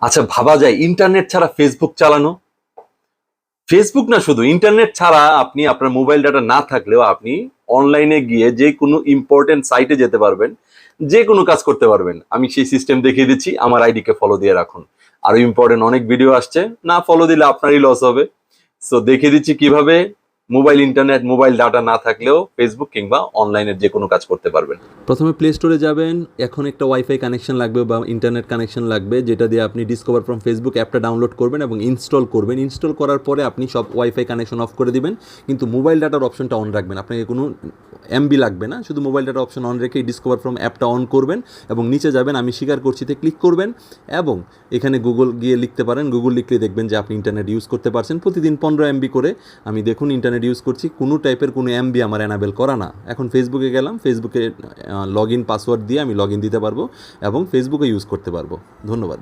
আচ্ছা, ভাবা যায় ইন্টারনেট ছাড়া ফেসবুক চালানো? ফেসবুক না, শুধু ইন্টারনেট ছাড়া আপনি আপনার মোবাইল ডাটা না থাকলেও আপনি অনলাইনে গিয়ে যে কোনো ইম্পর্টেন্ট সাইটে যেতে পারবেন, যে কোনো কাজ করতে পারবেন। আমি সেই সিস্টেম দেখিয়ে দিচ্ছি, আমার আইডিকে ফলো দিয়ে রাখুন। আরো ইম্পর্টেন্ট অনেক ভিডিও আসছে, না ফলো দিলে আপনারই লস হবে। সো দেখিয়ে দিচ্ছি কিভাবে মোবাইল ইন্টারনেট, মোবাইল ডাটা না থাকলেও ফেসবুক কিংবা অনলাইনের যে কোনো কাজ করতে পারবেন। প্রথমে প্লে স্টোরে যাবেন। এখন একটা ওয়াইফাই কানেকশন লাগবে বা ইন্টারনেট কানেকশন লাগবে, যেটা দিয়ে আপনি ডিসকভার ফ্রম ফেসবুক অ্যাপটা ডাউনলোড করবেন এবং ইনস্টল করবেন। ইনস্টল করার পরে আপনি সব ওয়াইফাই কানেকশন অফ করে দিবেন, কিন্তু মোবাইল ডাটার অপশনটা অন রাখবেন। আপনাকে কোনো এমবি লাগবে না, শুধু মোবাইল ডাটা অপশন অন রেখে ডিসকভার ফ্রম অ্যাপটা অন করবেন এবং নিচে যাবেন, আমি স্বীকার করছিতে ক্লিক করবেন এবং এখানে গুগল গিয়ে লিখতে পারেন। গুগল লিখলে দেখবেন যে আপনি ইন্টারনেট ইউজ করতে পারছেন প্রতিদিন 15 এমবি করে। আমি দেখুন ইন্টারনেট ইউজ করছি, কোনো টাইপের কোনো এমবি আমার এনাবেল করা না। এখন ফেসবুকে গেলাম, ফেসবুকে লগ ইন পাসওয়ার্ড দিয়ে আমি লগ ইন দিতে পারবো এবং ফেসবুকে ইউজ করতে পারবো। ধন্যবাদ।